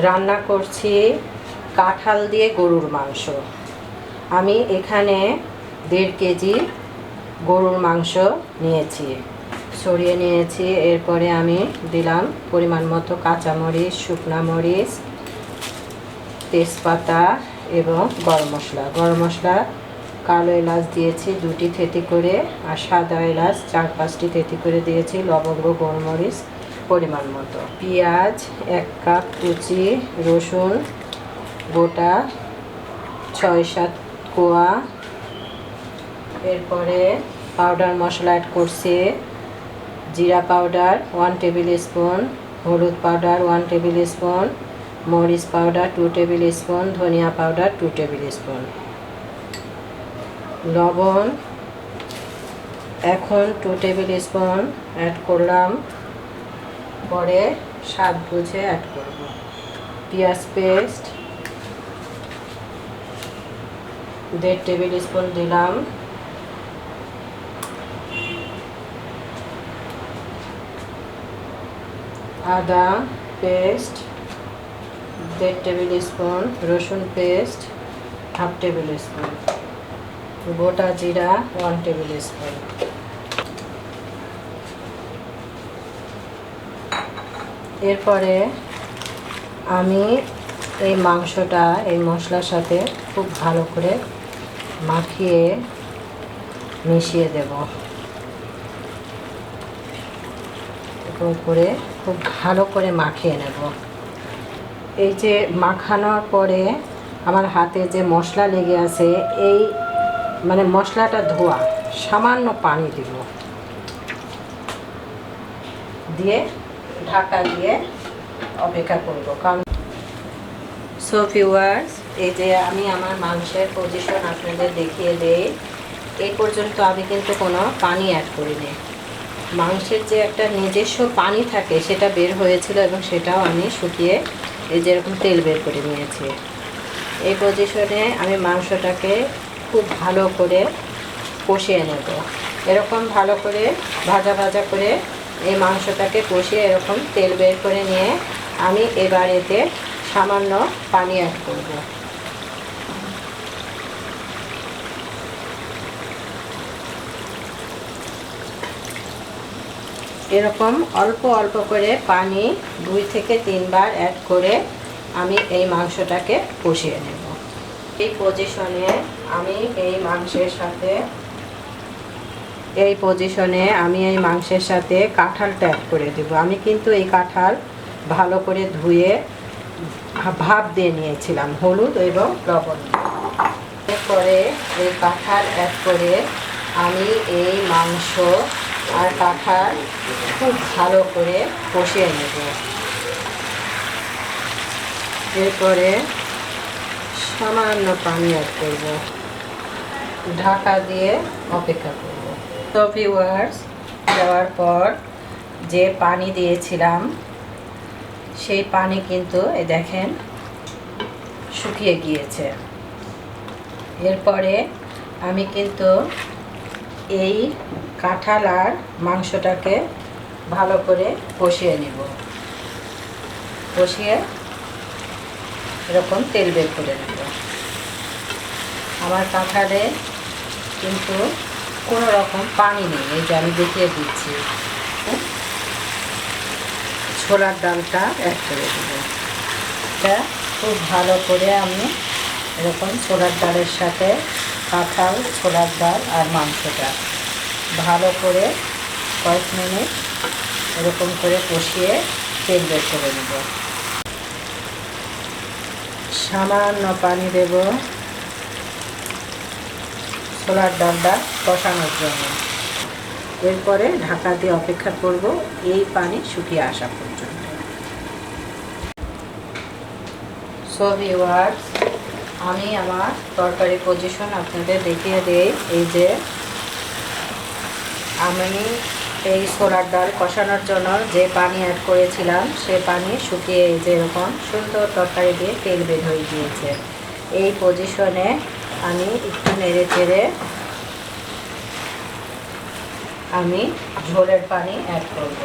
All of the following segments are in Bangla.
রান্না করছি কাঁঠাল দিয়ে গরুর মাংস। আমি এখানে 1.5 কেজি গরুর মাংস নিয়েছি, সরিয়ে নিয়েছি। এরপরে আমি দিলাম পরিমাণ মতো কাঁচামরিচ, শুকনা মরিচ, তেজপাতা এবং গরম মশলা কালো এলাচ দিয়েছি 2টি থেঁতি করে, আর সাদা এলাচ 4-5টি থেঁতি করে দিয়েছি, লবঙ্গ, গোলমরিচ পরিমাণ মতো, পেঁয়াজ 1 কাপ কুচি, রসুন গোটা 6-7 কোয়া। এরপরে পাউডার মশলা অ্যাড করছি, জিরা পাউডার 1 টেবিল স্পুন, হলুদ পাউডার 1 টেবিল স্পুন, মরিচ পাউডার 2 টেবিল স্পুন, ধনিয়া পাউডার 2 টেবিল স্পুন, লবণ এখন 2 টেবিল স্পুন অ্যাড করলাম, পরে স্বাদ বুঝে অ্যাড করব। পেঁয়াজ পেস্ট 1.5 টেবিল স্পুন দিলাম, আদা পেস্ট 1.5 টেবিল স্পুন, রসুন পেস্ট 1/2 টেবিল স্পুন, গোটা জিরা 1 টেবিল স্পুন। এরপরে আমি এই মাংসটা এই মশলার সাথে খুব ভালো করে মাখিয়ে মিশিয়ে দেব। এরকম করে খুব ভালো করে মাখিয়ে নেব। এই যে মাখানোর পরে আমার হাতে যে মশলা লেগে আছে, এই মানে মশলাটা ধোয়া, সামান্য পানি দিব, দিয়ে ঢাকা দিয়ে অপেক্ষা করব। কারণ সো ভিউয়ার্স, এই যে আমি আমার মাংসের পজিশন আপনাদের দেখিয়ে দেই। এই পর্যন্ত আমি কিন্তু কোনো পানি অ্যাড করিনি। মাংসের যে একটা নিজস্ব পানি থাকে সেটা বের হয়েছিল এবং সেটাও আমি শুকিয়ে এই যেরকম তেল বের করে নিয়েছি। এই পজিশনে আমি মাংসটাকে খুব ভালো করে কষিয়ে নেব। এরকম ভালো করে ভাজা ভাজা করে এই মাংসটাকে কষিয়ে এরকম তেল বের করে নিয়ে আমি এবার এতে সামান্য পানি অ্যাড করব। এরকম অল্প অল্প করে পানি 2 থেকে 3 বার অ্যাড করে আমি এই মাংসটাকে কষিয়ে নেব। এই পজিশনে আমি এই মাংসের সাথে কাঁঠালটা অ্যাড করে দেব। আমি কিন্তু এই কাঁঠাল ভালো করে ধুয়ে ভাপ দিয়ে নিয়েছিলাম হলুদ এবং লবণ। এরপরে এই কাঁঠাল অ্যাড করে আমি এই মাংস আর কাঁঠাল খুব ভালো করে কষিয়ে নেব। এরপরে সামান্য পানি অ্যাড করব, ঢাকা দিয়ে অপেক্ষা করব। তো ভিউয়ার্স, দেওয়ার পর যে পানি দিয়েছিলাম সেই পানি কিন্তু এই দেখেন শুকিয়ে গিয়েছে। এরপরে আমি কিন্তু এই কাঁঠাল আর মাংসটাকে ভালো করে কষিয়ে নেব। কষিয়ে এরকম তেল বের করে নেব। আমার কাঁঠালে কিন্তু কোনো রকম পানি নেই, এই যে আমি দেখিয়ে দিচ্ছি। ছোলার ডালটা অ্যাড করে দেব। এটা খুব ভালো করে আমি এরকম ছোলার ডালের সাথে কাঁঠাল, ছোলার ডাল আর মাংসটা ভালো করে কয়েক মিনিট এরকম করে কষিয়ে তেল বের করে নেব। সামান্য পানি দেব ছোলার ডালটা কষানোর জন্য। এরপরে ঢাকা দিয়ে অপেক্ষা করব এই পানি শুকিয়ে আসা পর্যন্ত। সো ভিউয়ার্স, আমি আমার তরকারি পজিশন আপনাদের দেখিয়ে দেই। এই যে আমি এই ছোলার ডাল কষানোর জন্য যে পানি অ্যাড করেছিলাম সে পানি শুকিয়ে এই যে এরকম সুন্দর তরকারি দিয়ে তেল বের হয়ে গিয়েছে। এই পজিশনে আমি একটু নেড়ে চেড়ে আমি ঝোলের পানি অ্যাড করব।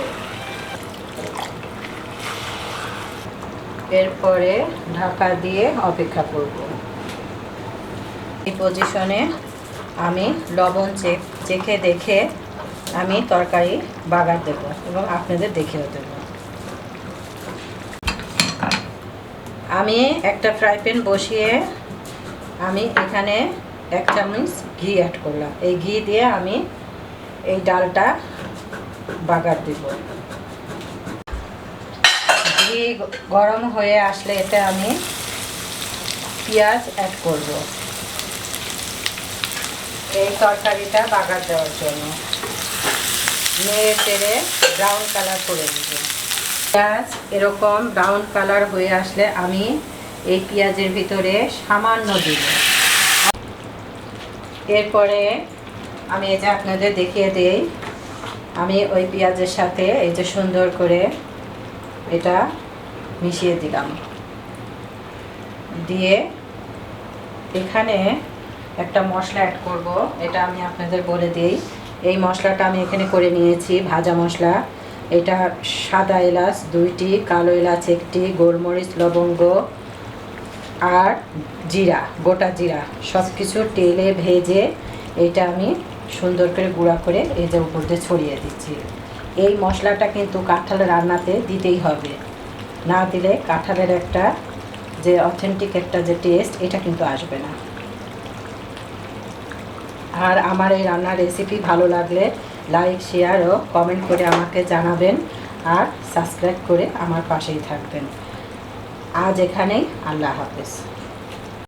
এরপরে ঢাকা দিয়ে অপেক্ষা করব। এই পজিশনে আমি লবণ চেখে দেখে আমি তরকারি বাগার দেব এবং আপনাদের দেখিয়ে দেব। আমি একটা ফ্রাই প্যান বসিয়ে আমি এখানে 1 চামচ ঘি অ্যাড করলাম। এই ঘি দিয়ে আমি এই ডালটা বাগার দেব। ঘি গরম হয়ে আসলে এতে আমি পেঁয়াজ অ্যাড করব এই তরকারিটা বাগার দেওয়ার জন্য। নেড়ে চেড়ে ব্রাউন কালার করে দেব। পেঁয়াজ এরকম ব্রাউন কালার হয়ে আসলে আমি এই পেঁয়াজের ভিতরে সামান্য দিব। এরপরে আমি এই যে আপনাদের দেখিয়ে দেই, আমি ওই পেঁয়াজের সাথে এই যে সুন্দর করে এটা মিশিয়ে দিলাম। দিয়ে এখানে একটা মশলা অ্যাড করব, এটা আমি আপনাদের বলে দিই। এই মশলাটা আমি এখানে করে নিয়েছি ভাজা মশলা। এটা সাদা এলাচ 2টি, কালো এলাচ 1টি, গোলমরিচ, লবঙ্গ আর জিরা, গোটা জিরা সব কিছু তেলে ভেজে এটা আমি সুন্দর করে গুঁড়া করে এই যে উপর দিয়ে ছড়িয়ে দিচ্ছি। এই মশলাটা কিন্তু কাঁঠালের রান্নাতে দিতেই হবে, না দিলে কাঁঠালের একটা যে অথেন্টিক একটা যে টেস্ট এটা কিন্তু আসবে না। আর আমার এই রান্নার রেসিপি ভালো লাগলে লাইক, শেয়ার ও কমেন্ট করে আমাকে জানাবেন আর সাবস্ক্রাইব করে আমার পাশেই থাকবেন। আজ এখানেই, আল্লাহ হাফেজ।